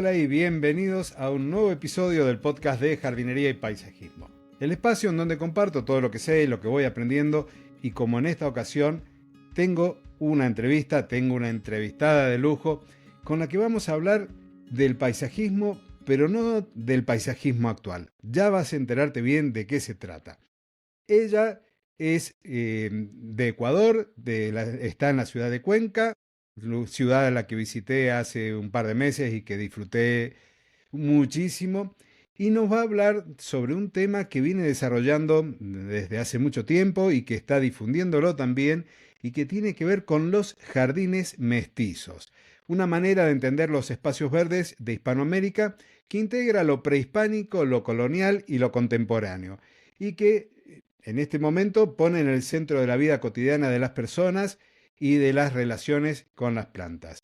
Hola y bienvenidos a un nuevo episodio del podcast de jardinería y paisajismo. El espacio en donde comparto todo lo que sé y lo que voy aprendiendo, y como en esta ocasión tengo una entrevistada de lujo con la que vamos a hablar del paisajismo, pero no del paisajismo actual. Ya vas a enterarte bien de qué se trata. Ella es de Ecuador, está en la ciudad de Cuenca, ciudad a la que visité hace un par de meses y que disfruté muchísimo. Y nos va a hablar sobre un tema que viene desarrollando desde hace mucho tiempo y que está difundiéndolo también, y que tiene que ver con los jardines mestizos. Una manera de entender los espacios verdes de Hispanoamérica que integra lo prehispánico, lo colonial y lo contemporáneo, y que en este momento pone en el centro de la vida cotidiana de las personas y de las relaciones con las plantas.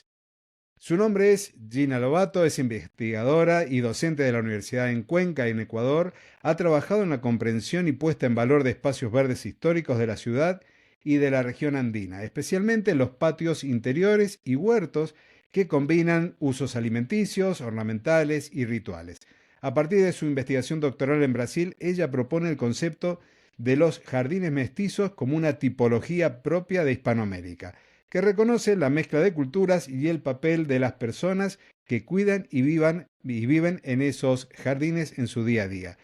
Su nombre es Gina Lobato, es investigadora y docente de la Universidad en Cuenca, en Ecuador. Ha trabajado en la comprensión y puesta en valor de espacios verdes históricos de la ciudad y de la región andina, especialmente en los patios interiores y huertos que combinan usos alimenticios, ornamentales y rituales. A partir de su investigación doctoral en Brasil, ella propone el concepto de los jardines mestizos como una tipología propia de Hispanoamérica, que reconoce la mezcla de culturas y el papel de las personas que cuidan y viven en esos jardines en su día a día.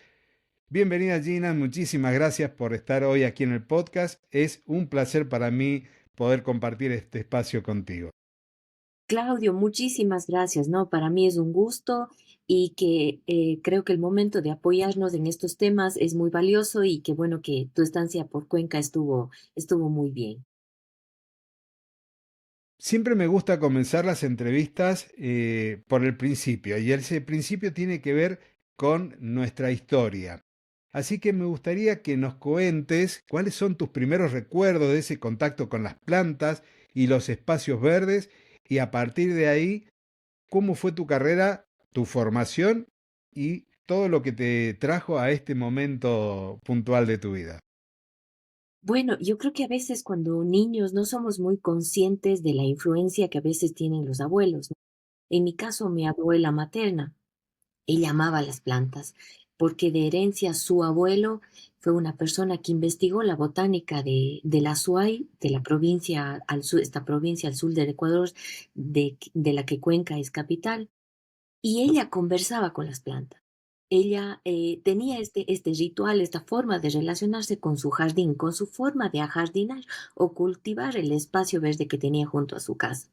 Bienvenida, Gina, muchísimas gracias por estar hoy aquí en el podcast. Es un placer para mí poder compartir este espacio contigo. Claudio, muchísimas gracias, ¿no? Para mí es un gusto y que creo que el momento de apoyarnos en estos temas es muy valioso y qué bueno que tu estancia por Cuenca estuvo muy bien. Siempre me gusta comenzar las entrevistas por el principio, y ese principio tiene que ver con nuestra historia. Así que me gustaría que nos cuentes cuáles son tus primeros recuerdos de ese contacto con las plantas y los espacios verdes, y a partir de ahí, cómo fue tu carrera, tu formación y todo lo que te trajo a este momento puntual de tu vida. Bueno, yo creo que a veces cuando niños no somos muy conscientes de la influencia que a veces tienen los abuelos, ¿no? En mi caso, mi abuela materna. Ella amaba las plantas, porque de herencia su abuelo fue una persona que investigó la botánica del Azuay, de la provincia al sur, esta provincia al sur del Ecuador, de la que Cuenca es capital, y ella conversaba con las plantas. Ella tenía este ritual, esta forma de relacionarse con su jardín, con su forma de ajardinar o cultivar el espacio verde que tenía junto a su casa.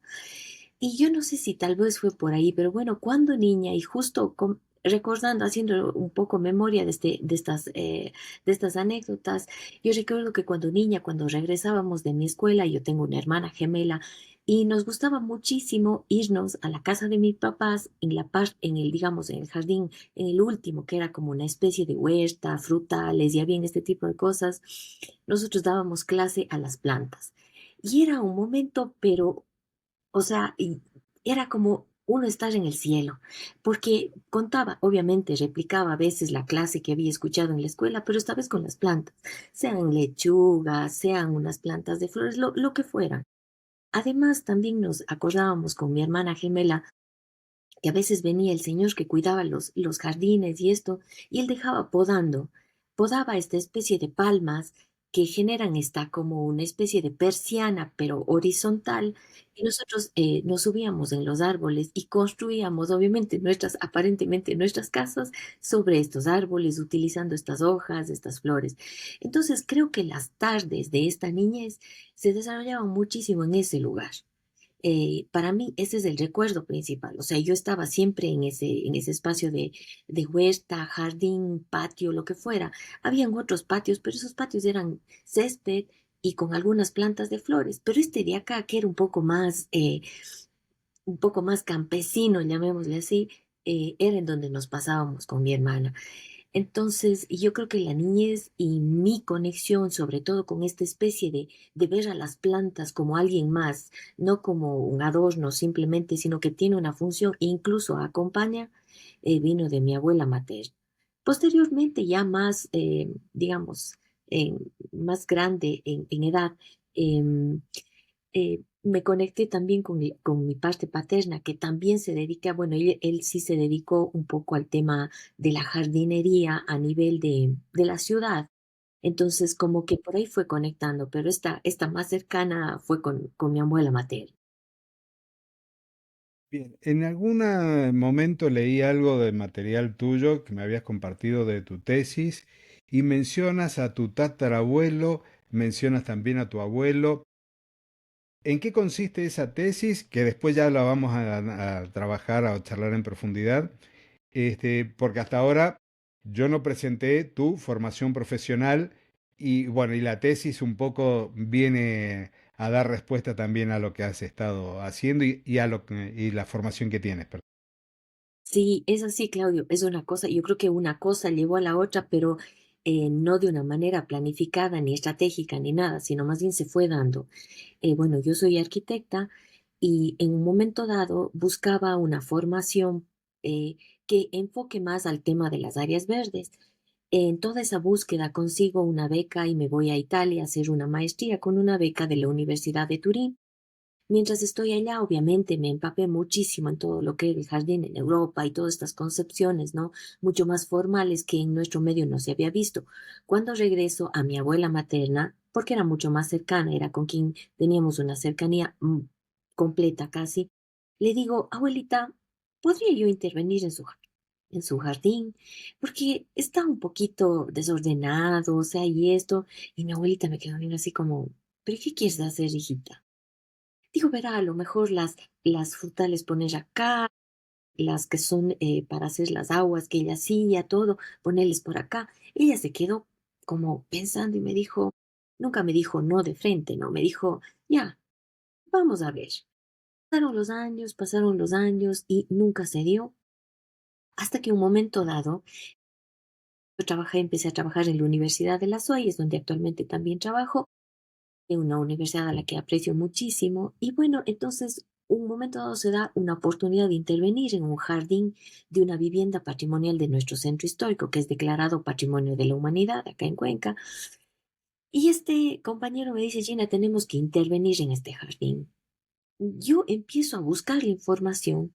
Y yo no sé si tal vez fue por ahí, pero bueno, cuando niña y justo recordando, haciendo un poco memoria de estas anécdotas, yo recuerdo que cuando niña, cuando regresábamos de mi escuela, yo tengo una hermana gemela y nos gustaba muchísimo irnos a la casa de mis papás en el, digamos, en el jardín, en el último, que era como una especie de huerta, frutales y había este tipo de cosas. Nosotros dábamos clase a las plantas. Y era un momento, pero o sea, y era como uno estar en el cielo, porque contaba, obviamente, replicaba a veces la clase que había escuchado en la escuela, pero esta vez con las plantas, sean lechugas, sean unas plantas de flores, lo que fueran. Además, también nos acordábamos con mi hermana gemela que a veces venía el señor que cuidaba los jardines y esto, y él dejaba podaba esta especie de palmas que generan esta como una especie de persiana, pero horizontal, y nosotros nos subíamos en los árboles y construíamos, obviamente, aparentemente nuestras casas sobre estos árboles, utilizando estas hojas, estas flores. Entonces, creo que las tardes de esta niñez se desarrollaban muchísimo en ese lugar. Para mí ese es el recuerdo principal. O sea, yo estaba siempre en ese espacio de huerta, jardín, patio, lo que fuera. Habían otros patios, pero esos patios eran césped y con algunas plantas de flores. Pero este de acá, que era un poco más campesino, llamémosle así, era en donde nos pasábamos con mi hermana. Entonces, yo creo que la niñez y mi conexión, sobre todo con esta especie de ver a las plantas como alguien más, no como un adorno simplemente, sino que tiene una función e incluso acompaña, vino de mi abuela materna. Posteriormente, ya más, digamos, más grande en edad, em, me conecté también con mi parte paterna, que también se dedica, bueno, él sí se dedicó un poco al tema de la jardinería a nivel de la ciudad. Entonces, como que por ahí fue conectando, pero esta más cercana fue con mi abuela materna. Bien, en algún momento leí algo de material tuyo que me habías compartido de tu tesis y mencionas a tu tatarabuelo, mencionas también a tu abuelo. ¿En qué consiste esa tesis? Que después ya la vamos a trabajar, a charlar en profundidad. Porque hasta ahora yo no presenté tu formación profesional y bueno, y la tesis un poco viene a dar respuesta también a lo que has estado haciendo y a y la formación que tienes. Perdón. Sí, es así, Claudio, es una cosa, yo creo que una cosa llevó a la otra, pero no de una manera planificada, ni estratégica, ni nada, sino más bien se fue dando. Bueno, yo soy arquitecta y en un momento dado buscaba una formación que enfoque más al tema de las áreas verdes. En toda esa búsqueda consigo una beca y me voy a Italia a hacer una maestría con una beca de la Universidad de Turín. Mientras estoy allá, obviamente me empapé muchísimo en todo lo que es el jardín en Europa y todas estas concepciones, ¿no? Mucho más formales que en nuestro medio no se había visto. Cuando regreso a mi abuela materna, porque era mucho más cercana, era con quien teníamos una cercanía completa casi, le digo, abuelita, ¿podría yo intervenir en su jardín? Porque está un poquito desordenado, o sea, y esto. Y mi abuelita me quedó viendo así como, ¿pero qué quieres hacer, hijita? Digo, verá, a lo mejor las frutales poner acá, las que son para hacer las aguas que ella hacía, todo, ponerles por acá. Ella se quedó como pensando y me dijo, nunca me dijo no de frente, no, me dijo, ya, vamos a ver. Pasaron los años y nunca se dio, hasta que un momento dado, empecé a trabajar en la Universidad de Las Valles, donde actualmente también trabajo, en una universidad a la que aprecio muchísimo. Y bueno, entonces, un momento dado se da una oportunidad de intervenir en un jardín de una vivienda patrimonial de nuestro centro histórico, que es declarado Patrimonio de la Humanidad acá en Cuenca. Y este compañero me dice, Gina, tenemos que intervenir en este jardín. Yo empiezo a buscar la información,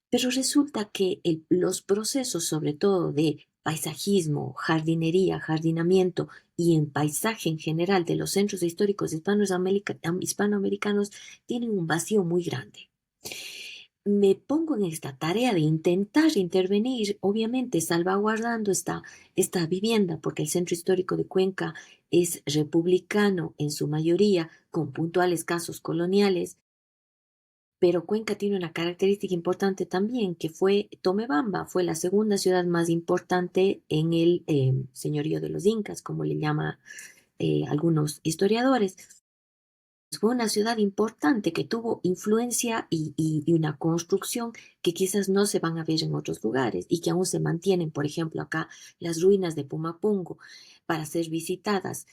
pero resulta que los procesos, sobre todo de paisajismo, jardinería, jardinamiento y en paisaje en general de los centros históricos hispanoamericanos, tienen un vacío muy grande. Me pongo en esta tarea de intentar intervenir, obviamente salvaguardando esta vivienda, porque el centro histórico de Cuenca es republicano en su mayoría, con puntuales casos coloniales, pero Cuenca tiene una característica importante también, que fue Tomebamba, fue la segunda ciudad más importante en el señorío de los incas, como le llama algunos historiadores. Fue una ciudad importante que tuvo influencia y una construcción que quizás no se van a ver en otros lugares y que aún se mantienen, por ejemplo, acá las ruinas de Pumapungo para ser visitadas,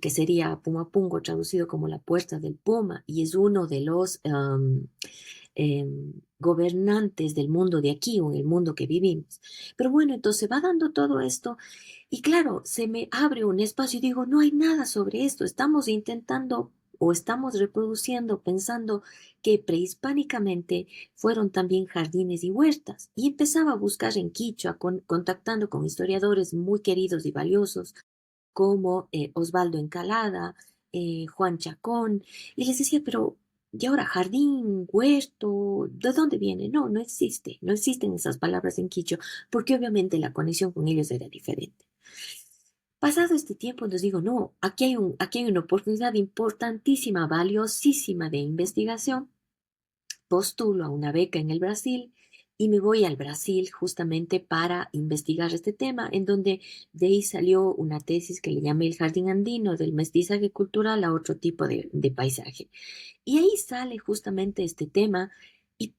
que sería Pumapungo traducido como la puerta del Puma, y es uno de los gobernantes del mundo de aquí o en el mundo que vivimos. Pero bueno, entonces va dando todo esto y claro, se me abre un espacio y digo, no hay nada sobre esto, estamos intentando o estamos reproduciendo pensando que prehispánicamente fueron también jardines y huertas. Y empezaba a buscar en Quichua, contactando con historiadores muy queridos y valiosos como Osvaldo Encalada, Juan Chacón, y les decía, pero ¿y ahora jardín, huerto? ¿De dónde viene? No, no existe, no existen esas palabras en quichua, porque obviamente la conexión con ellos era diferente. Pasado este tiempo, les digo, no, aquí hay una oportunidad importantísima, valiosísima de investigación. Postulo a una beca en el Brasil y me voy al Brasil justamente para investigar este tema, en donde de ahí salió una tesis que le llamé el jardín andino, del mestizaje cultural a otro tipo de paisaje. Y ahí sale justamente este tema y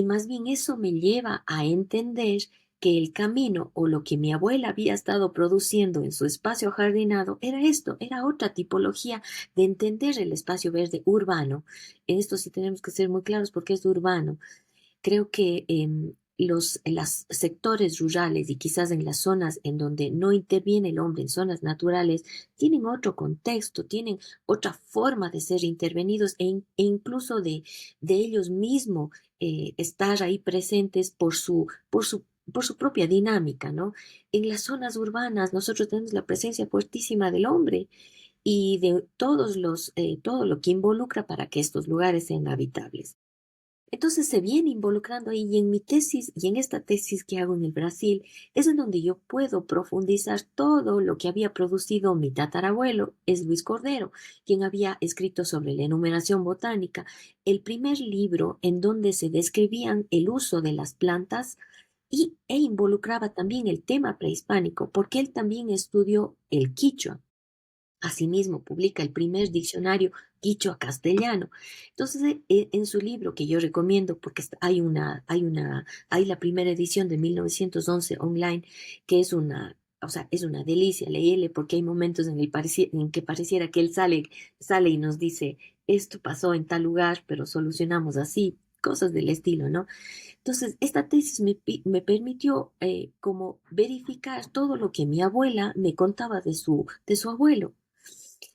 más bien eso me lleva a entender que el camino o lo que mi abuela había estado produciendo en su espacio jardinado era esto, era otra tipología de entender el espacio verde urbano. En esto sí tenemos que ser muy claros porque es urbano. Creo que los sectores rurales y quizás en las zonas en donde no interviene el hombre, en zonas naturales, tienen otro contexto, tienen otra forma de ser intervenidos incluso de ellos mismos estar ahí presentes por su propia dinámica, ¿no? En las zonas urbanas nosotros tenemos la presencia fuertísima del hombre y de todo lo que involucra para que estos lugares sean habitables. Entonces se viene involucrando ahí y en mi tesis y en esta tesis que hago en el Brasil es en donde yo puedo profundizar todo lo que había producido mi tatarabuelo, es Luis Cordero, quien había escrito sobre la enumeración botánica, el primer libro en donde se describían el uso de las plantas e involucraba también el tema prehispánico, porque él también estudió el quichua. Asimismo, publica el primer diccionario quichua castellano. Entonces, en su libro que yo recomiendo, porque hay la primera edición de 1911 online, que es o sea, es una delicia leerle, porque hay momentos en que pareciera que él sale y nos dice, esto pasó en tal lugar, pero solucionamos así, cosas del estilo, ¿no? Entonces, esta tesis me permitió como verificar todo lo que mi abuela me contaba de su abuelo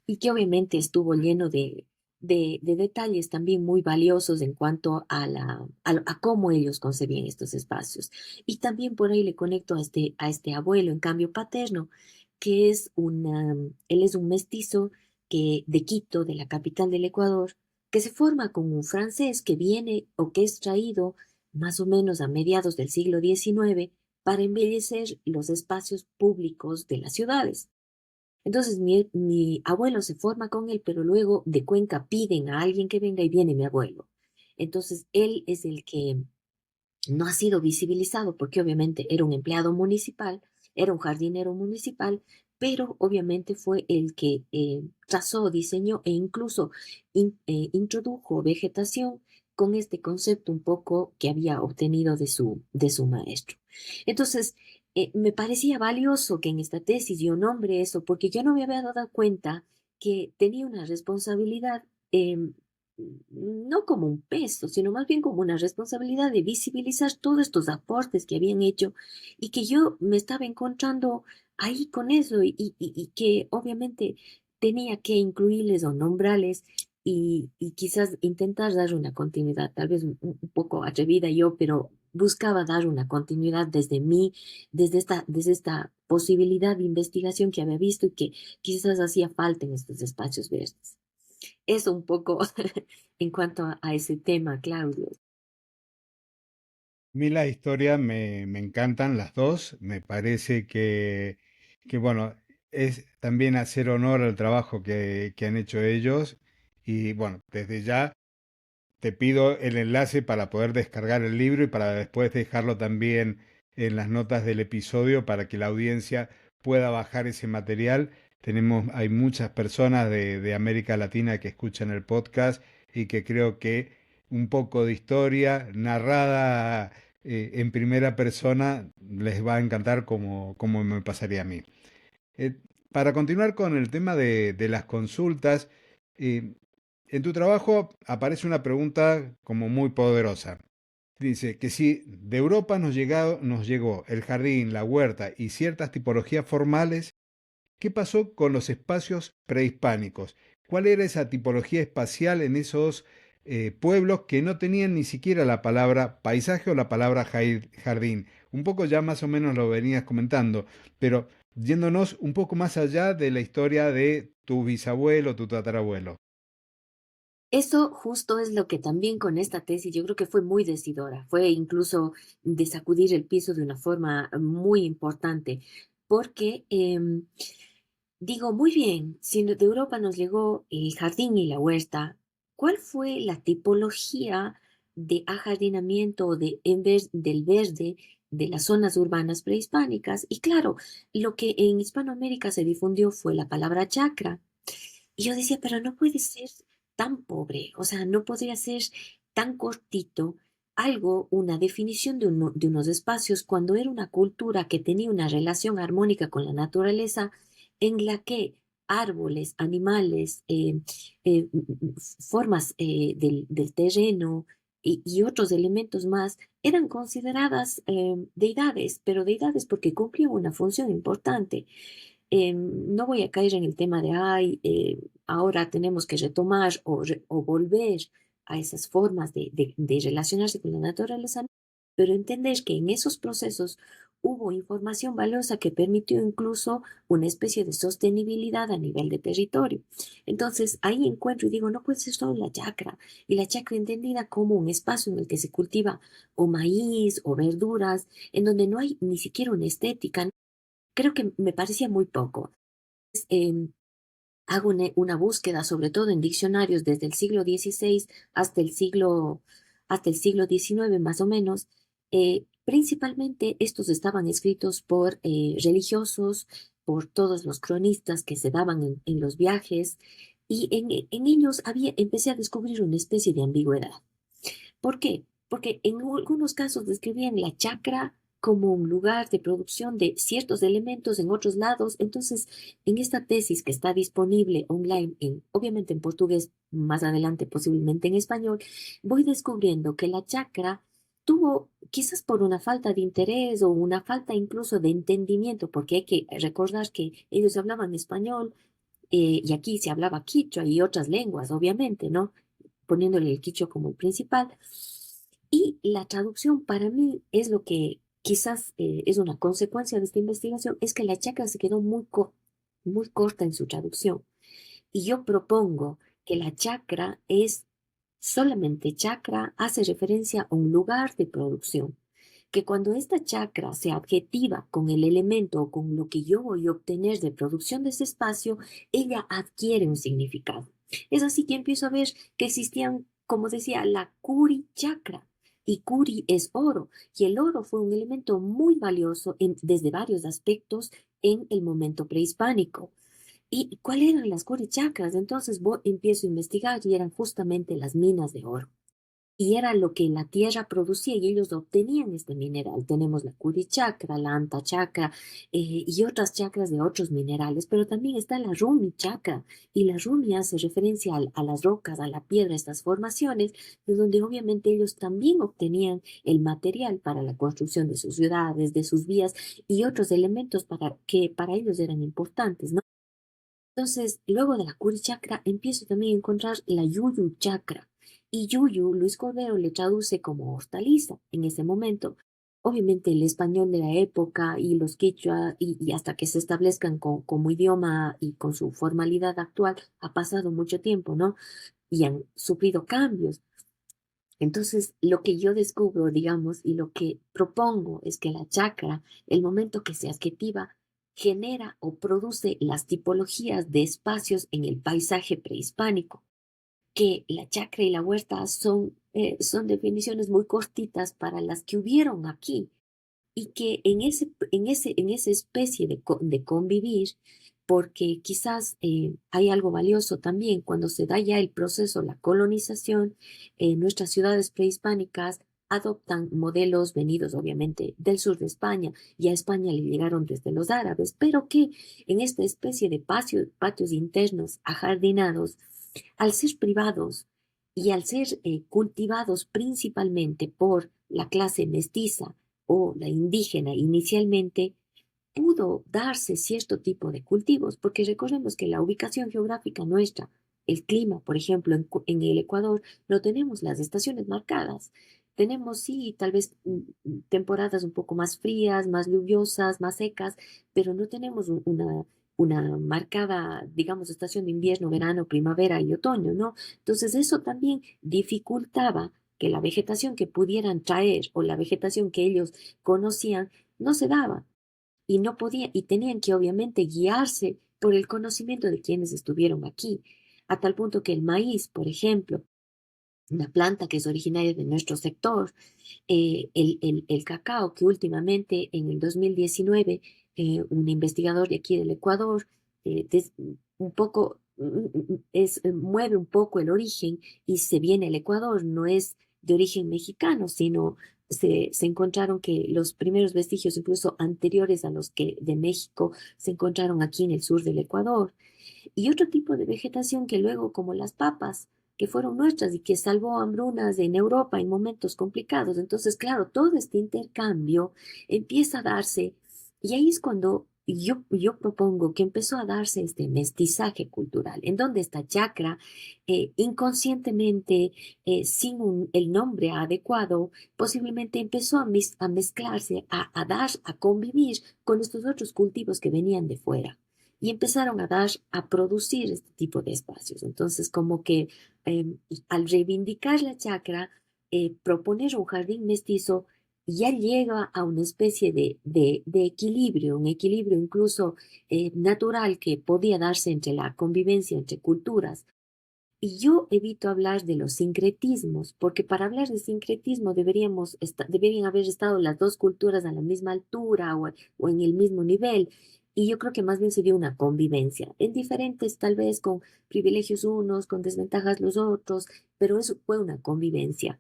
y que obviamente estuvo lleno de detalles también muy valiosos en cuanto a cómo ellos concebían estos espacios. Y también por ahí le conecto a este abuelo, en cambio paterno, él es un mestizo de Quito, de la capital del Ecuador, que se forma con un francés que viene o que es traído más o menos a mediados del siglo XIX para embellecer los espacios públicos de las ciudades. Entonces mi abuelo se forma con él, pero luego de Cuenca piden a alguien que venga y viene mi abuelo. Entonces él es el que no ha sido visibilizado porque obviamente era un empleado municipal, era un jardinero municipal, pero obviamente fue el que trazó, diseñó e incluso introdujo vegetación con este concepto un poco que había obtenido de su maestro. Entonces, me parecía valioso que en esta tesis yo nombre eso porque yo no me había dado cuenta que tenía una responsabilidad no como un peso, sino más bien como una responsabilidad de visibilizar todos estos aportes que habían hecho y que yo me estaba encontrando ahí con eso y que obviamente tenía que incluirles o nombrarles y quizás intentar dar una continuidad, tal vez un poco atrevida yo, pero buscaba dar una continuidad desde mí, desde esta posibilidad de investigación que había visto y que quizás hacía falta en estos espacios verdes. Eso un poco en cuanto a ese tema, Claudio. A mí las historias me encantan las dos. Me parece bueno, es también hacer honor al trabajo que han hecho ellos. Y bueno, desde ya te pido el enlace para poder descargar el libro y para después dejarlo también en las notas del episodio para que la audiencia pueda bajar ese material. Hay muchas personas de América Latina que escuchan el podcast y que creo que un poco de historia narrada en primera persona les va a encantar como me pasaría a mí. Eh, para continuar con el tema de las consultas, eh, en tu trabajo aparece una pregunta como muy poderosa. Dice que si de Europa nos llegó el jardín, la huerta y ciertas tipologías formales, ¿qué pasó con los espacios prehispánicos? ¿Cuál era esa tipología espacial en esos pueblos que no tenían ni siquiera la palabra paisaje o la palabra jardín? Un poco ya más o menos lo venías comentando, pero yéndonos un poco más allá de la historia de tu bisabuelo, tu tatarabuelo. Eso justo es lo que también con esta tesis yo creo que fue muy decidora, fue incluso de sacudir el piso de una forma muy importante, porque digo, muy bien, si de Europa nos llegó el jardín y la huerta, ¿cuál fue la tipología de ajardinamiento o del verde de las zonas urbanas prehispánicas? Y claro, lo que en Hispanoamérica se difundió fue la palabra chacra. Y yo decía, pero no puede ser tan pobre, o sea, no podría ser tan cortito una definición de unos espacios cuando era una cultura que tenía una relación armónica con la naturaleza en la que árboles, animales, formas del terreno, y otros elementos más eran consideradas deidades, pero deidades porque cumplían una función importante. No voy a caer en el tema de, ay, ahora tenemos que retomar o volver a esas formas de relacionarse con la naturaleza, pero entender que en esos procesos hubo información valiosa que permitió incluso una especie de sostenibilidad a nivel de territorio. Entonces ahí encuentro y digo, no puede ser solo la chacra, y la chacra entendida como un espacio en el que se cultiva o maíz o verduras, en donde no hay ni siquiera una estética. Creo que me parecía muy poco. Em, Hago una búsqueda, sobre todo en diccionarios desde el siglo XVI hasta el siglo XIX más o menos. Principalmente estos estaban escritos por religiosos, por todos los cronistas que se daban en los viajes, y en ellos empecé a descubrir una especie de ambigüedad. ¿Por qué? Porque en algunos casos describían la chacra como un lugar de producción de ciertos elementos en otros lados. Entonces, en esta tesis que está disponible online, obviamente en portugués, más adelante posiblemente en español, voy descubriendo que la chacra tuvo, quizás por una falta de interés o una falta incluso de entendimiento, porque hay que recordar que ellos hablaban español, y aquí se hablaba quichua y otras lenguas, obviamente, ¿no? Poniéndole el quichua como el principal. Y la traducción para mí es lo que quizás es una consecuencia de esta investigación, es que la chacra se quedó muy corta en su traducción. Y yo propongo que la chacra es solamente chacra, hace referencia a un lugar de producción, que cuando esta chacra se adjetiva con el elemento o con lo que yo voy a obtener de producción de ese espacio, ella adquiere un significado. Es así que empiezo a ver que existían, como decía, la Kuri chakra. Y Kuri es oro, y el oro fue un elemento muy valioso desde varios aspectos en el momento prehispánico. ¿Y cuáles eran las Kuri chakras? Entonces empiezo a investigar y eran justamente las minas de oro. Y era lo que la tierra producía y ellos obtenían este mineral. Tenemos la Kuri chakra, la Anta chakra, y otras chakras de otros minerales, pero también está la Rumi chakra. Y la Rumi hace referencia a las rocas, a la piedra, estas formaciones, de donde obviamente ellos también obtenían el material para la construcción de sus ciudades, de sus vías y otros elementos que para ellos eran importantes, ¿no? Entonces, luego de la Kuri chakra, empiezo también a encontrar la Yuyu chakra. Y Yuyu, Luis Cordero le traduce como hortaliza en ese momento. Obviamente el español de la época y los quichua, y hasta que se establezcan como idioma y con su formalidad actual, ha pasado mucho tiempo, ¿no? Y han sufrido cambios. Entonces, lo que yo descubro, digamos, y lo que propongo es que la chakra, el momento que se adjetiva, genera o produce las tipologías de espacios en el paisaje prehispánico, que la chacra y la huerta son definiciones muy cortitas para las que hubieron aquí y que en esa especie de convivir, porque quizás hay algo valioso también cuando se da ya el proceso, la colonización, nuestras ciudades prehispánicas adoptan modelos venidos obviamente del sur de España, y a España le llegaron desde los árabes, pero que en esta especie de patios internos ajardinados, al ser privados y al ser cultivados principalmente por la clase mestiza, o la indígena inicialmente, pudo darse cierto tipo de cultivos, porque recordemos que la ubicación geográfica nuestra, el clima, por ejemplo, en el Ecuador, no tenemos las estaciones marcadas. Tenemos, sí, tal vez temporadas un poco más frías, más lluviosas, más secas, pero no tenemos una marcada, digamos, estación de invierno, verano, primavera y otoño, ¿no? Entonces eso también dificultaba que la vegetación que pudieran traer o la vegetación que ellos conocían no se daba, y no podían, y tenían que obviamente guiarse por el conocimiento de quienes estuvieron aquí, a tal punto que el maíz, por ejemplo, una planta que es originaria de nuestro sector, el cacao, que últimamente en el 2019 un investigador de aquí del Ecuador un poco mueve un poco el origen y se viene al Ecuador, no es de origen mexicano, sino se encontraron que los primeros vestigios, incluso anteriores a los que de México, se encontraron aquí en el sur del Ecuador. Y otro tipo de vegetación que luego, como las papas, que fueron nuestras y que salvó hambrunas en Europa en momentos complicados. Entonces, claro, todo este intercambio empieza a darse y ahí es cuando yo propongo que empezó a darse este mestizaje cultural, en donde esta chacra, inconscientemente, sin el nombre adecuado, posiblemente empezó a mezclarse, a dar, a convivir con estos otros cultivos que venían de fuera. Y empezaron a dar, a producir este tipo de espacios. Entonces, como que eh, al reivindicar la chacra, proponer un jardín mestizo, ya llega a una especie de equilibrio, un equilibrio incluso natural que podía darse entre la convivencia entre culturas. Y yo evito hablar de los sincretismos, porque para hablar de sincretismo deberían haber estado las dos culturas a la misma altura o en el mismo nivel. Y yo creo que más bien sería una convivencia, en diferentes, tal vez con privilegios unos, con desventajas los otros, pero eso fue una convivencia.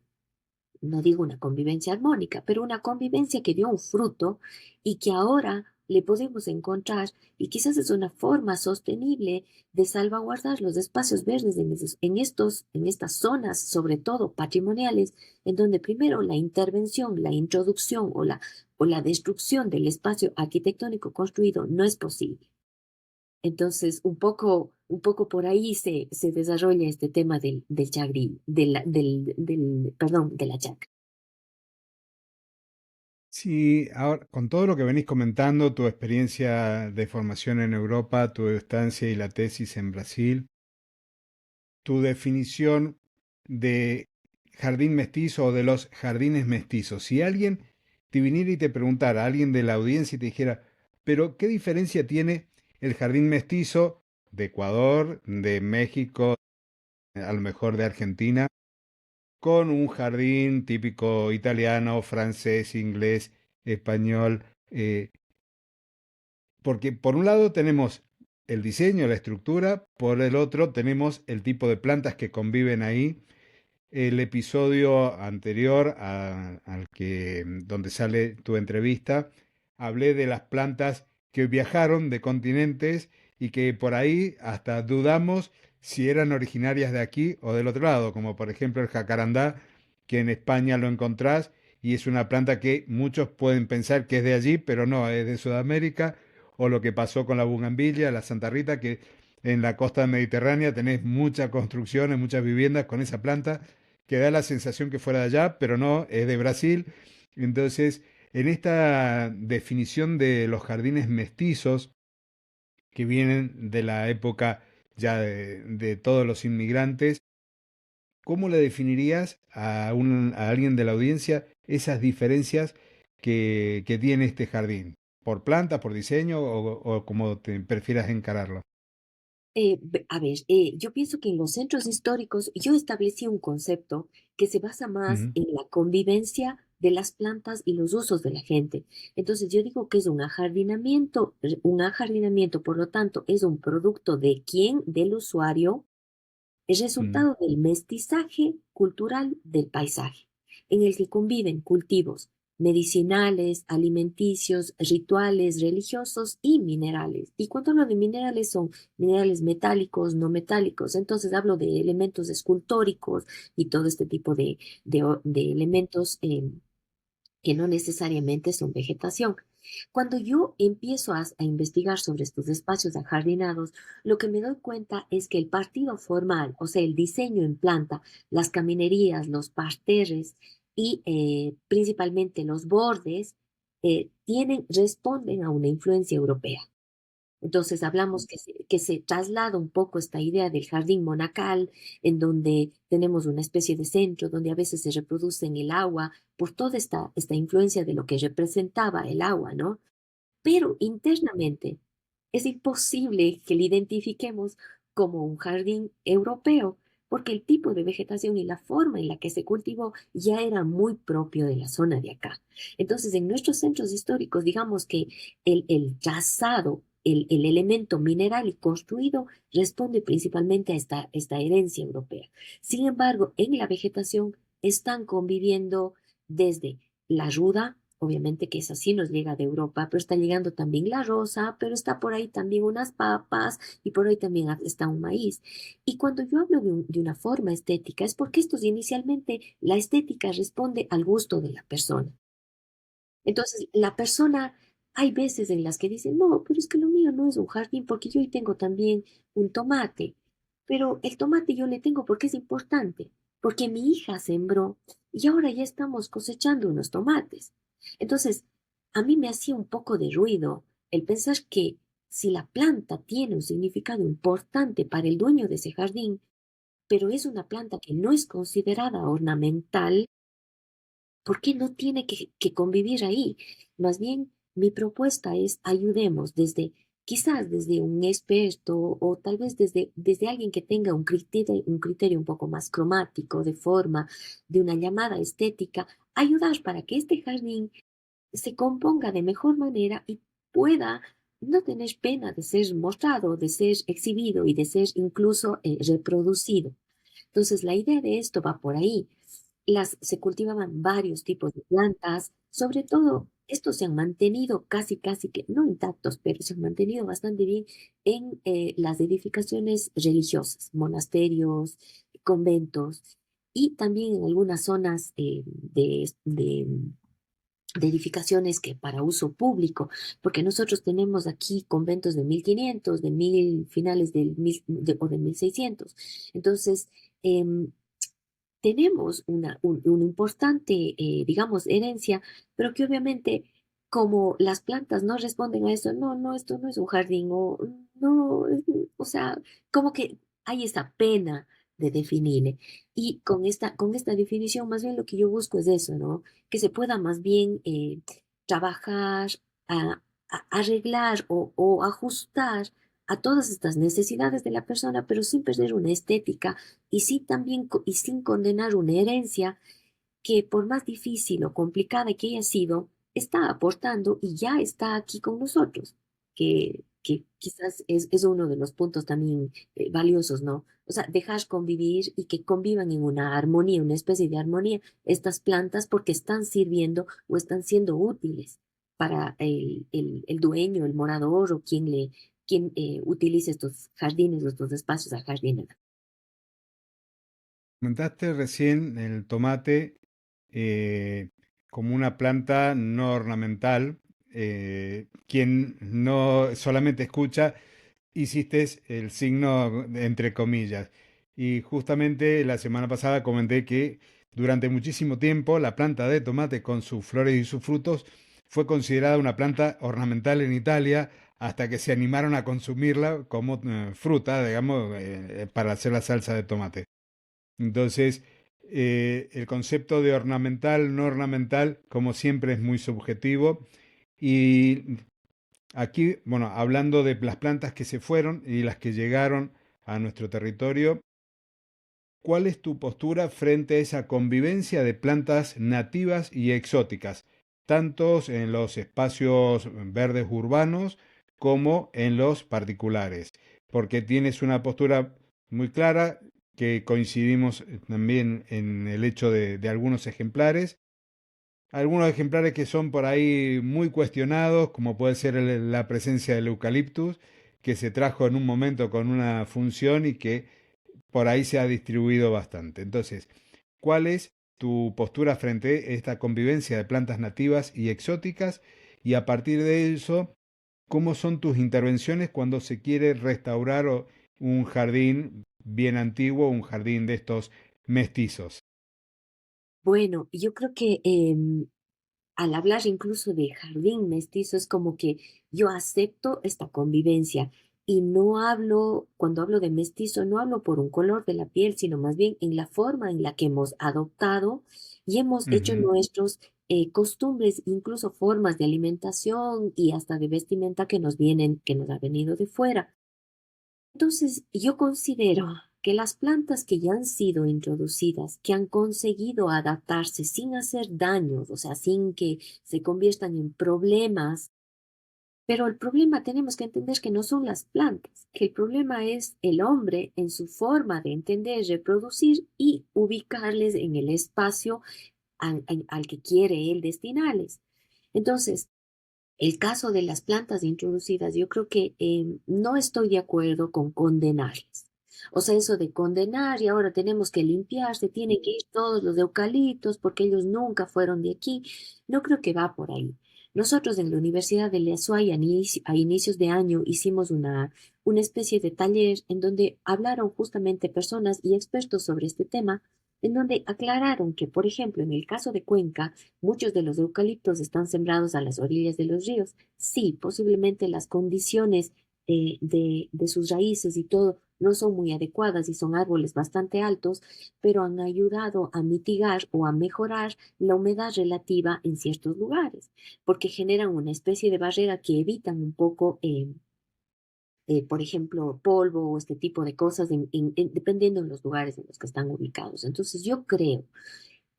No digo una convivencia armónica, pero una convivencia que dio un fruto y que ahora le podemos encontrar y quizás es una forma sostenible de salvaguardar los espacios verdes en estas zonas, sobre todo patrimoniales, en donde primero la intervención, la introducción o la destrucción del espacio arquitectónico construido no es posible. Entonces, un poco por ahí se desarrolla este tema del chagrí, perdón, de la chacra. Sí, ahora, con todo lo que venís comentando, tu experiencia de formación en Europa, tu estancia y la tesis en Brasil, tu definición de jardín mestizo o de los jardines mestizos. Si alguien te viniera y te preguntara, alguien de la audiencia y te dijera, pero ¿qué diferencia tiene el jardín mestizo de Ecuador, de México, a lo mejor de Argentina, con un jardín típico italiano, francés, inglés, español? Porque por un lado tenemos el diseño, la estructura, por el otro tenemos el tipo de plantas que conviven ahí. El episodio anterior al que donde sale tu entrevista, hablé de las plantas que viajaron de continentes y que por ahí hasta dudamos si eran originarias de aquí o del otro lado, como por ejemplo el jacarandá, que en España lo encontrás y es una planta que muchos pueden pensar que es de allí, pero no, es de Sudamérica, o lo que pasó con la bugambilla, la Santa Rita, que en la costa mediterránea tenés muchas construcciones, muchas viviendas con esa planta que da la sensación que fuera de allá, pero no, es de Brasil. Entonces, en esta definición de los jardines mestizos que vienen de la época ya de todos los inmigrantes, ¿cómo le definirías a alguien de la audiencia esas diferencias que tiene este jardín? ¿Por planta, por diseño o como te prefieras encararlo? A ver, yo pienso que en los centros históricos yo establecí un concepto que se basa más Ujú, en la convivencia de las plantas y los usos de la gente. Entonces yo digo que es un ajardinamiento, por lo tanto, es un producto de quién, del usuario, es ujú. resultado del mestizaje cultural del paisaje, en el que conviven cultivos medicinales, alimenticios, rituales, religiosos y minerales. Y cuando hablo de minerales son minerales metálicos, no metálicos. Entonces hablo de elementos escultóricos y todo este tipo de elementos que no necesariamente son vegetación. Cuando yo empiezo a investigar sobre estos espacios ajardinados, lo que me doy cuenta es que el partido formal, o sea, el diseño en planta, las caminerías, los parterres y principalmente los bordes, responden a una influencia europea. Entonces hablamos que se traslada un poco esta idea del jardín monacal, en donde tenemos una especie de centro, donde a veces se reproduce en el agua, por toda esta influencia de lo que representaba el agua, ¿no? Pero internamente es imposible que lo identifiquemos como un jardín europeo, porque el tipo de vegetación y la forma en la que se cultivó ya era muy propio de la zona de acá. Entonces, en nuestros centros históricos, digamos que el trazado, el elemento mineral y construido responde principalmente a esta herencia europea. Sin embargo, en la vegetación están conviviendo desde la ruda, obviamente que esa sí nos llega de Europa, pero está llegando también la rosa, pero está por ahí también unas papas y por ahí también está un maíz. Y cuando yo hablo de una forma estética, es porque esto inicialmente la estética responde al gusto de la persona. Entonces, la persona, hay veces en las que dice, no, pero es que lo mío no es un jardín porque yo ahí tengo también un tomate, pero el tomate yo le tengo porque es importante, porque mi hija sembró y ahora ya estamos cosechando unos tomates. Entonces, a mí me hacía un poco de ruido el pensar que si la planta tiene un significado importante para el dueño de ese jardín, pero es una planta que no es considerada ornamental, ¿por qué no tiene que convivir ahí? Más bien, mi propuesta es ayudemos desde, quizás desde un experto o tal vez desde alguien que tenga un criterio un poco más cromático, de forma, de una llamada estética, ayudar para que este jardín se componga de mejor manera y pueda no tener pena de ser mostrado, de ser exhibido y de ser incluso reproducido. Entonces, la idea de esto va por ahí. Se cultivaban varios tipos de plantas, sobre todo estos se han mantenido casi que, no intactos, pero se han mantenido bastante bien en las edificaciones religiosas, monasterios, conventos y también en algunas zonas de edificaciones que para uso público, porque nosotros tenemos aquí conventos de 1500, de 1000, finales o de 1600. Entonces, em, tenemos una importante, digamos, herencia, pero que obviamente como las plantas no responden a eso, no, no, esto no es un jardín, o no, o sea, como que hay esa pena de definirle. Y con esta definición, más bien lo que yo busco es eso, ¿no? Que se pueda más bien trabajar, arreglar o ajustar a todas estas necesidades de la persona, pero sin perder una estética y sí también y sin condenar una herencia que por más difícil o complicada que haya sido, está aportando y ya está aquí con nosotros, que quizás es uno de los puntos también valiosos, ¿no? O sea, dejar convivir y que convivan en una armonía, una especie de armonía, estas plantas porque están sirviendo o están siendo útiles para el dueño, el morador o quien utilice estos jardines o estos espacios a jardinar. Comentaste recién el tomate eh, como una planta no ornamental. Quien no solamente escucha, hiciste el signo entre comillas. Y justamente la semana pasada comenté que durante muchísimo tiempo la planta de tomate con sus flores y sus frutos fue considerada una planta ornamental en Italia hasta que se animaron a consumirla como fruta, digamos, para hacer la salsa de tomate. Entonces, el concepto de ornamental, no ornamental, como siempre es muy subjetivo. Y aquí, bueno, hablando de las plantas que se fueron y las que llegaron a nuestro territorio, ¿cuál es tu postura frente a esa convivencia de plantas nativas y exóticas, tanto en los espacios verdes urbanos como en los particulares? Porque tienes una postura muy clara, que coincidimos también en el hecho de algunos ejemplares que son por ahí muy cuestionados, como puede ser la presencia del eucaliptus, que se trajo en un momento con una función y que por ahí se ha distribuido bastante. Entonces, ¿cuál es tu postura frente a esta convivencia de plantas nativas y exóticas? Y a partir de eso, ¿cómo son tus intervenciones cuando se quiere restaurar un jardín bien antiguo, un jardín de estos mestizos? Bueno, yo creo que al hablar incluso de jardín mestizo, es como que yo acepto esta convivencia y no hablo, cuando hablo de mestizo, no hablo por un color de la piel, sino más bien en la forma en la que hemos adoptado y hemos hecho Ujú. nuestros costumbres, incluso formas de alimentación y hasta de vestimenta que nos vienen, que nos ha venido de fuera. Entonces, yo considero que las plantas que ya han sido introducidas, que han conseguido adaptarse sin hacer daños, o sea, sin que se conviertan en problemas, pero el problema tenemos que entender que no son las plantas, que el problema es el hombre en su forma de entender, reproducir y ubicarles en el espacio al que quiere él destinarles. Entonces, el caso de las plantas introducidas, yo creo que no estoy de acuerdo con condenarles. O sea, eso de condenar y ahora tenemos que limpiarse, tienen que ir todos los eucaliptos porque ellos nunca fueron de aquí. No creo que va por ahí. Nosotros en la Universidad de Lesuay a inicios de año hicimos una especie de taller en donde hablaron justamente personas y expertos sobre este tema, en donde aclararon que, por ejemplo, en el caso de Cuenca, muchos de los eucaliptos están sembrados a las orillas de los ríos. Sí, posiblemente las condiciones de sus raíces y todo no son muy adecuadas y son árboles bastante altos, pero han ayudado a mitigar o a mejorar la humedad relativa en ciertos lugares, porque generan una especie de barrera que evitan un poco, por ejemplo, polvo o este tipo de cosas, dependiendo de los lugares en los que están ubicados. Entonces, yo creo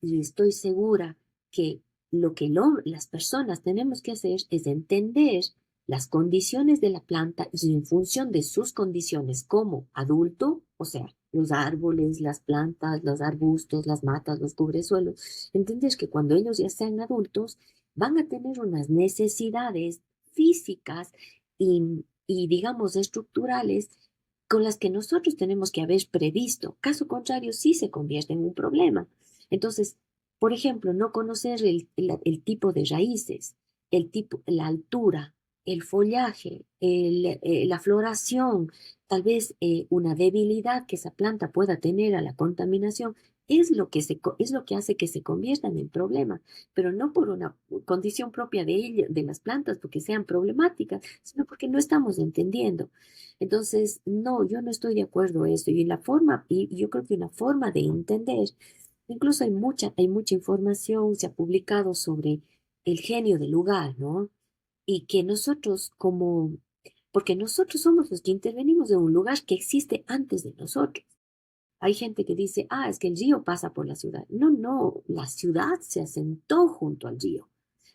y estoy segura que lo que las personas tenemos que hacer es entender las condiciones de la planta y en función de sus condiciones como adulto, o sea, los árboles, las plantas, los arbustos, las matas, los cubresuelos, entender que cuando ellos ya sean adultos van a tener unas necesidades físicas y digamos estructurales con las que nosotros tenemos que haber previsto. Caso contrario, sí se convierte en un problema. Entonces, por ejemplo, no conocer el tipo de raíces, el tipo, la altura, el follaje, la floración, tal vez una debilidad que esa planta pueda tener a la contaminación, es lo que hace que se conviertan en problemas, pero no por una condición propia de las plantas, porque sean problemáticas, sino porque no estamos entendiendo. Entonces, no, yo no estoy de acuerdo en eso. Y yo creo que una forma de entender. Incluso hay mucha información, se ha publicado sobre el genio del lugar, ¿no? Y que nosotros porque nosotros somos los que intervenimos en un lugar que existe antes de nosotros. Hay gente que dice, ah, es que el río pasa por la ciudad. No, no, la ciudad se asentó junto al río.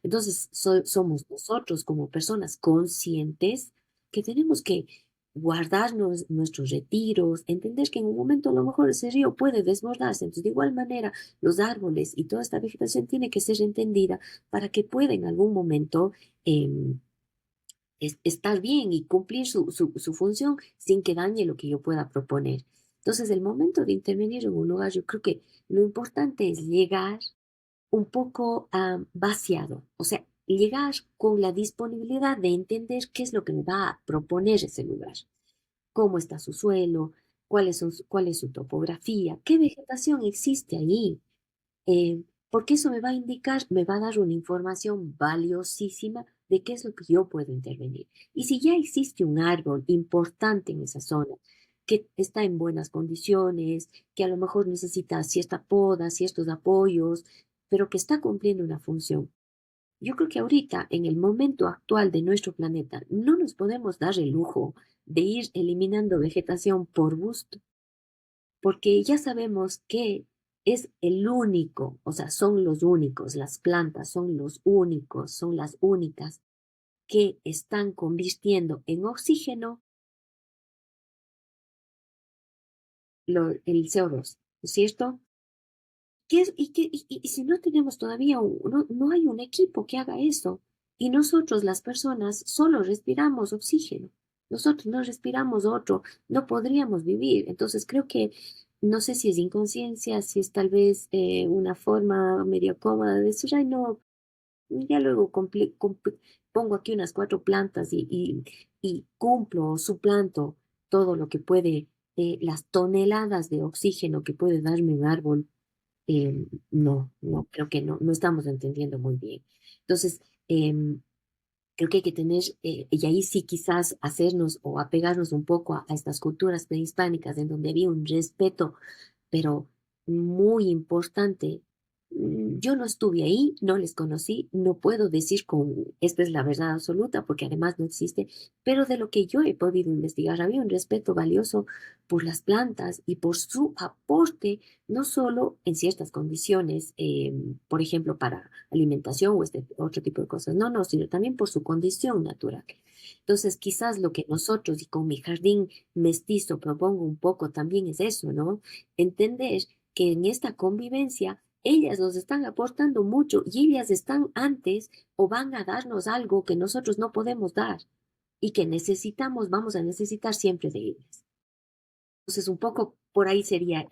Entonces, somos nosotros como personas conscientes que tenemos que guardarnos nuestros retiros, entender que en un momento a lo mejor ese río puede desbordarse. Entonces, de igual manera, los árboles y toda esta vegetación tiene que ser entendida para que pueda en algún momento em, estar bien y cumplir su función sin que dañe lo que yo pueda proponer. Entonces, el momento de intervenir en un lugar, yo creo que lo importante es llegar un poco vaciado, o sea, llegar con la disponibilidad de entender qué es lo que me va a proponer ese lugar, cómo está su suelo, cuál es su topografía, qué vegetación existe allí, porque eso me va a indicar, me va a dar una información valiosísima de qué es lo que yo puedo intervenir. Y si ya existe un árbol importante en esa zona, que está en buenas condiciones, que a lo mejor necesita cierta poda, ciertos apoyos, pero que está cumpliendo una función. Yo creo que ahorita, en el momento actual de nuestro planeta, no nos podemos dar el lujo de ir eliminando vegetación por gusto porque ya sabemos que es el único, o sea, son los únicos, las plantas son los únicos, son las únicas que están convirtiendo en oxígeno el CO2, ¿no es cierto? Y si no tenemos todavía, no hay un equipo que haga eso, y nosotros las personas solo respiramos oxígeno, nosotros no respiramos otro, no podríamos vivir. Entonces creo que, no sé si es inconsciencia, si es tal vez una forma medio cómoda de decir, ay no, ya luego pongo aquí unas 4 plantas y cumplo o suplanto todo lo que puede, las toneladas de oxígeno que puede darme un árbol no, no, creo que no estamos entendiendo muy bien. Entonces, creo que hay que tener, y ahí sí quizás hacernos o apegarnos un poco a estas culturas prehispánicas en donde había un respeto, pero muy importante. Yo no estuve ahí, no les conocí, no puedo decir con esta es la verdad absoluta porque además no existe, pero de lo que yo he podido investigar, había un respeto valioso por las plantas y por su aporte, no solo en ciertas condiciones, por ejemplo, para alimentación o este otro tipo de cosas, no, no, sino también por su condición natural. Entonces, quizás lo que nosotros y con mi jardín mestizo propongo un poco también es eso, ¿no? Entender que en esta convivencia ellas nos están aportando mucho y ellas están antes o van a darnos algo que nosotros no podemos dar y que necesitamos, vamos a necesitar siempre de ellas. Entonces, un poco por ahí sería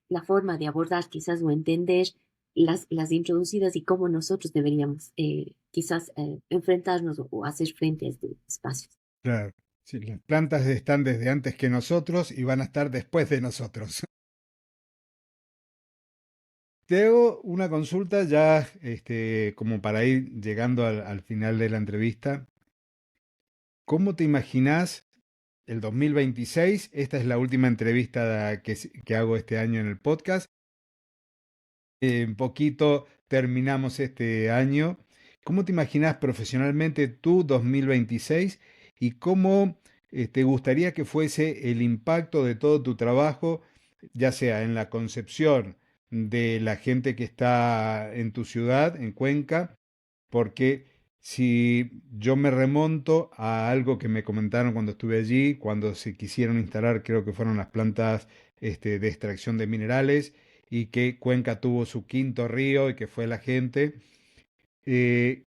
la forma de abordar quizás o entender las introducidas y cómo nosotros deberíamos quizás enfrentarnos o hacer frente a este espacio. Claro. Sí, las plantas están desde antes que nosotros y van a estar después de nosotros. Te hago una consulta ya como para ir llegando al final de la entrevista. ¿Cómo te imaginás el 2026? Esta es la última entrevista que hago este año en el podcast. En poquito terminamos este año. ¿Cómo te imaginas profesionalmente tu 2026 y cómo te gustaría que fuese el impacto de todo tu trabajo, ya sea en la concepción de la gente que está en tu ciudad, en Cuenca? Porque si yo me remonto a algo que me comentaron cuando estuve allí, cuando se quisieron instalar, creo que fueron las plantas de extracción de minerales, y que Cuenca tuvo su quinto río y que fue la gente.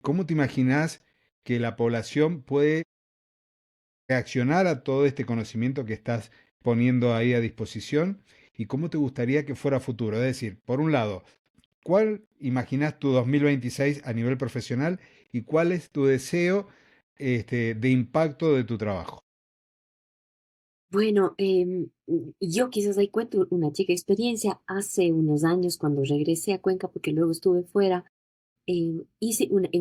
¿Cómo te imaginas que la población puede reaccionar a todo este conocimiento que estás poniendo ahí a disposición? ¿Y cómo te gustaría que fuera futuro? Es decir, por un lado, ¿cuál imaginas tu 2026 a nivel profesional y cuál es tu deseo de impacto de tu trabajo? Bueno, yo quizás ahí cuento una chica experiencia. Hace unos años, cuando regresé a Cuenca, porque luego estuve fuera, en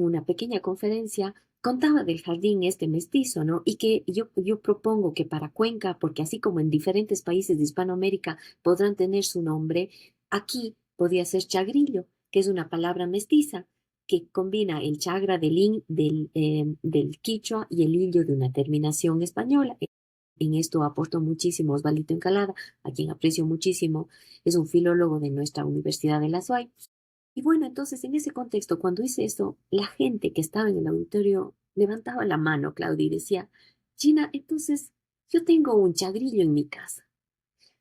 una pequeña conferencia, contaba del jardín este mestizo, ¿no? Y que yo propongo que para Cuenca, porque así como en diferentes países de Hispanoamérica podrán tener su nombre, aquí podía ser chagrillo, que es una palabra mestiza que combina el chagra del quichua y el illo de una terminación española. En esto aportó muchísimo Osvaldo Encalada, a quien aprecio muchísimo, es un filólogo de nuestra Universidad de la SUAY. Y bueno, entonces en ese contexto, cuando hice eso, la gente que estaba en el auditorio levantaba la mano, Claudia, y decía, Gina, entonces yo tengo un chagrillo en mi casa.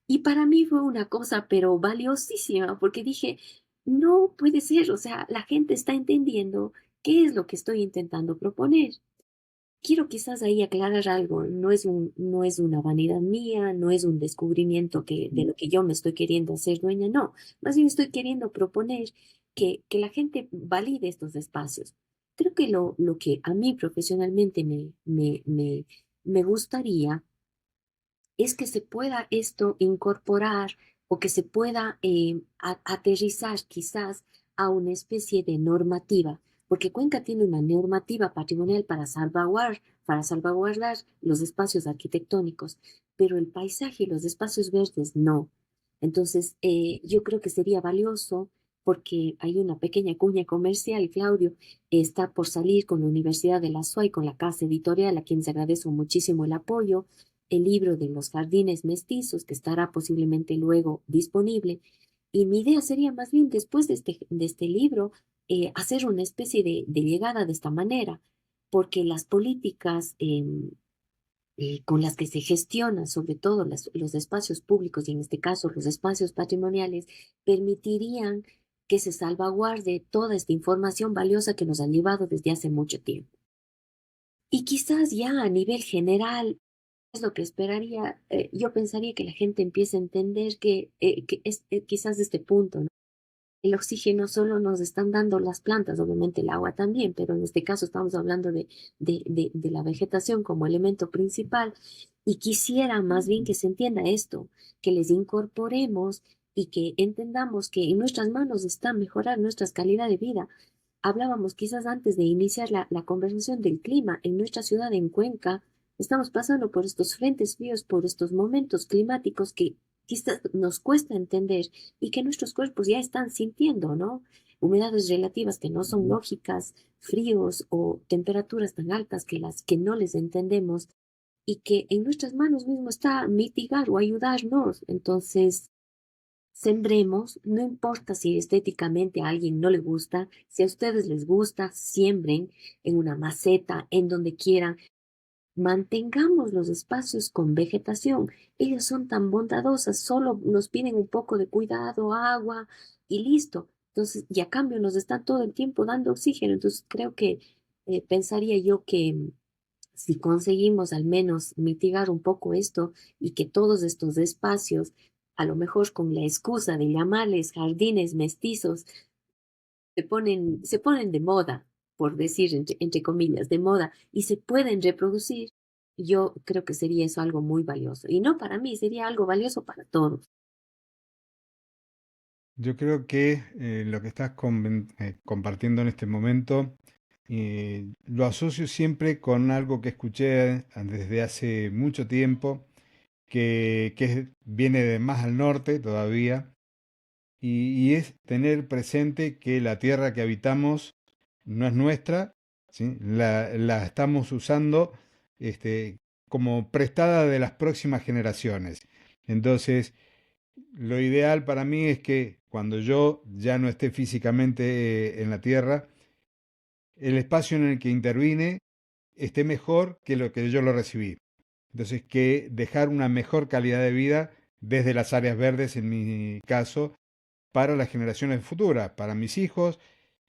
Y para mí fue una cosa, pero valiosísima, porque dije, no puede ser, o sea, la gente está entendiendo qué es lo que estoy intentando proponer. Quiero quizás ahí aclarar algo, no es una vanidad mía, no es un descubrimiento de lo que yo me estoy queriendo hacer dueña, no, más bien estoy queriendo proponer que la gente valide estos espacios. Creo que lo que a mí profesionalmente me gustaría es que se pueda esto incorporar o que se pueda aterrizar quizás a una especie de normativa, porque Cuenca tiene una normativa patrimonial para salvaguardar los espacios arquitectónicos, pero el paisaje y los espacios verdes no. Entonces, yo creo que sería valioso porque hay una pequeña cuña comercial, Claudio, está por salir con la Universidad de la SUAY, con la casa editorial, a quienes agradezco muchísimo el apoyo, el libro de los jardines mestizos, que estará posiblemente luego disponible. Y mi idea sería más bien después de este libro, hacer una especie de llegada de esta manera, porque las políticas con las que se gestionan, sobre todo los espacios públicos y en este caso los espacios patrimoniales, permitirían que se salvaguarde toda esta información valiosa que nos han llevado desde hace mucho tiempo. Y quizás ya a nivel general, es lo que esperaría, yo pensaría que la gente empiece a entender que es quizás este punto, ¿no? El oxígeno solo nos están dando las plantas, obviamente el agua también, pero en este caso estamos hablando de la vegetación como elemento principal. Y quisiera más bien que se entienda esto, que les incorporemos y que entendamos que en nuestras manos está mejorar nuestra calidad de vida. Hablábamos quizás antes de iniciar la conversación del clima. En nuestra ciudad, en Cuenca, estamos pasando por estos frentes fríos, por estos momentos climáticos que quizás nos cuesta entender y que nuestros cuerpos ya están sintiendo, ¿no? Humedades relativas que no son lógicas, fríos o temperaturas tan altas que las que no les entendemos y que en nuestras manos mismo está mitigar o ayudarnos. Entonces, sembremos, no importa si estéticamente a alguien no le gusta, si a ustedes les gusta, siembren en una maceta, en donde quieran, mantengamos los espacios con vegetación. Ellas son tan bondadosas, solo nos piden un poco de cuidado, agua y listo. Entonces, y a cambio nos están todo el tiempo dando oxígeno. Entonces, creo que pensaría yo que si conseguimos al menos mitigar un poco esto y que todos estos espacios, a lo mejor con la excusa de llamarles jardines mestizos, se ponen de moda, por decir entre comillas, de moda, y se pueden reproducir, yo creo que sería eso algo muy valioso. Y no para mí, sería algo valioso para todos. Yo creo que lo que estás compartiendo en este momento lo asocio siempre con algo que escuché desde hace mucho tiempo, viene de más al norte todavía, y es tener presente que la tierra que habitamos no es nuestra, ¿sí? La estamos usando este, como prestada de las próximas generaciones. Entonces, lo ideal para mí es que cuando yo ya no esté físicamente en la tierra, el espacio en el que intervine esté mejor que lo que yo lo recibí. Entonces, que dejar una mejor calidad de vida desde las áreas verdes, en mi caso, para las generaciones futuras, para mis hijos,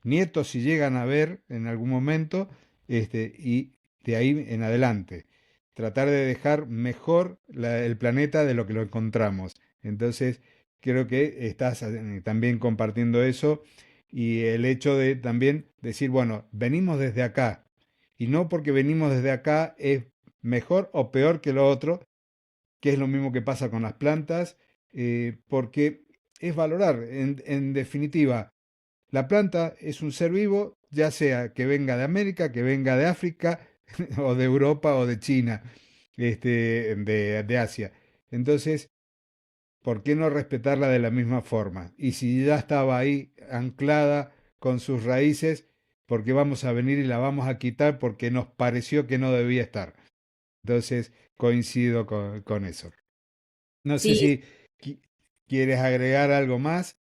nietos, si llegan a ver en algún momento, y de ahí en adelante. Tratar de dejar mejor el planeta de lo que lo encontramos. Entonces, creo que estás también compartiendo eso y el hecho de también decir, bueno, venimos desde acá y no porque venimos desde acá es mejor o peor que lo otro, que es lo mismo que pasa con las plantas, porque es valorar, en definitiva, la planta es un ser vivo, ya sea que venga de América, que venga de África, o de Europa, o de China, de Asia. Entonces, ¿por qué no respetarla de la misma forma? Y si ya estaba ahí anclada con sus raíces, ¿por qué vamos a venir y la vamos a quitar porque nos pareció que no debía estar? Entonces, coincido con eso. No sé Sí, si qui- quieres agregar algo más.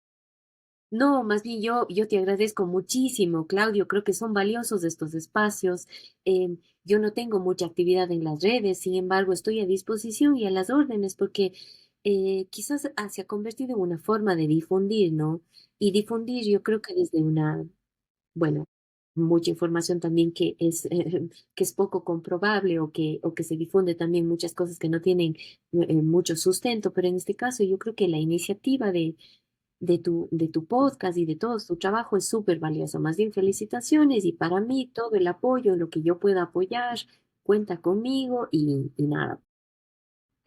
no, más bien yo te agradezco muchísimo, Claudio. Creo que son valiosos estos espacios. Yo no tengo mucha actividad en las redes, sin embargo, estoy a disposición y a las órdenes porque quizás se ha convertido en una forma de difundir, ¿no? Y difundir yo creo que desde una, bueno, mucha información también que es poco comprobable o que se difunde también muchas cosas que no tienen mucho sustento, pero en este caso yo creo que la iniciativa de tu podcast y de todo tu trabajo es súper valioso. Más bien felicitaciones y para mí todo el apoyo, lo que yo pueda apoyar, cuenta conmigo y nada.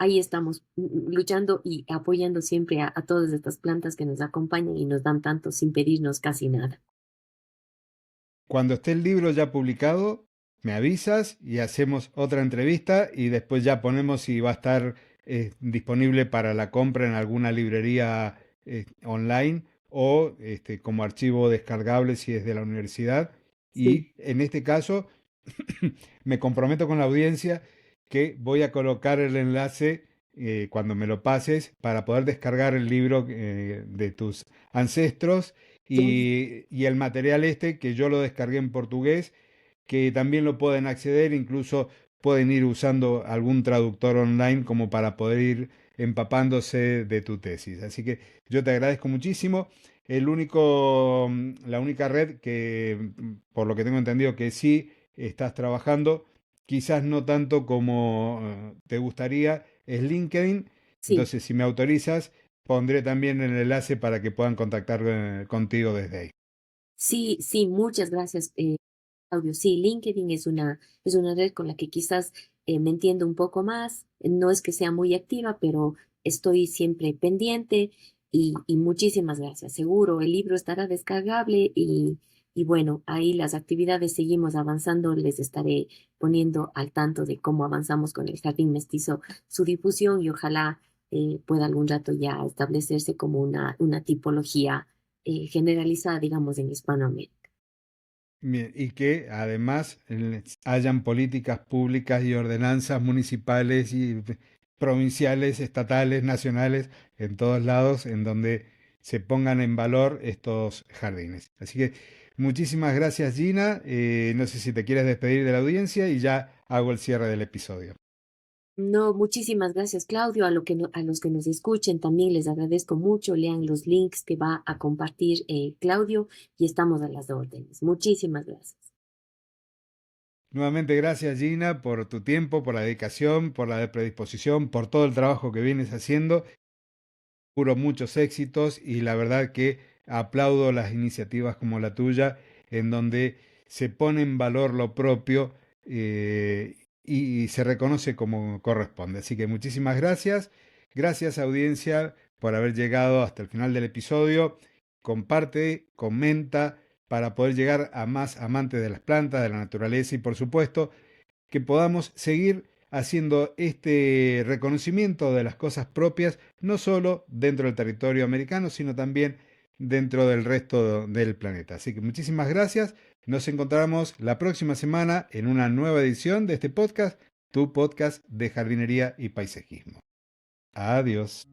Ahí estamos luchando y apoyando siempre a todas estas plantas que nos acompañan y nos dan tanto sin pedirnos casi nada. Cuando esté el libro ya publicado, me avisas y hacemos otra entrevista y después ya ponemos si va a estar disponible para la compra en alguna librería online o como archivo descargable si es de la universidad. Sí, Y en este caso, me comprometo con la audiencia que voy a colocar el enlace cuando me lo pases para poder descargar el libro de tus ancestros sí, y el material que yo lo descargué en portugués, que también lo pueden acceder, incluso pueden ir usando algún traductor online como para poder ir empapándose de tu tesis. Así que yo te agradezco muchísimo. La única red que, por lo que tengo entendido, que sí estás trabajando, quizás no tanto como te gustaría, es LinkedIn. sí, Entonces, si me autorizas, pondré también el enlace para que puedan contactar contigo desde ahí. sí, sí, muchas gracias, Claudio. Sí, LinkedIn es una red con la que quizás me entiendo un poco más. No es que sea muy activa, pero estoy siempre pendiente y muchísimas gracias. Seguro, el libro estará descargable y bueno, ahí las actividades seguimos avanzando. Les estaré poniendo al tanto de cómo avanzamos con el Jardín Mestizo, su difusión y ojalá pueda algún rato ya establecerse como una tipología generalizada, digamos, en Hispanoamérica. Bien, y que además hayan políticas públicas y ordenanzas municipales y provinciales, estatales, nacionales, en todos lados, en donde se pongan en valor estos jardines. Así que muchísimas gracias, Gina. No sé si te quieres despedir de la audiencia y ya hago el cierre del episodio. No, muchísimas gracias, Claudio. A los que nos escuchen también les agradezco mucho. Lean los links que va a compartir Claudio y estamos a las órdenes. Muchísimas gracias. Nuevamente gracias Gina por tu tiempo, por la dedicación, por la predisposición, por todo el trabajo que vienes haciendo. Puro muchos éxitos y la verdad que aplaudo las iniciativas como la tuya en donde se pone en valor lo propio y se reconoce como corresponde. Así que muchísimas gracias. Gracias audiencia por haber llegado hasta el final del episodio. Comparte, comenta para poder llegar a más amantes de las plantas, de la naturaleza y por supuesto que podamos seguir haciendo este reconocimiento de las cosas propias, no solo dentro del territorio americano, sino también dentro del resto del planeta. Así que muchísimas gracias. Nos encontramos la próxima semana en una nueva edición de este podcast, tu podcast de jardinería y paisajismo. Adiós.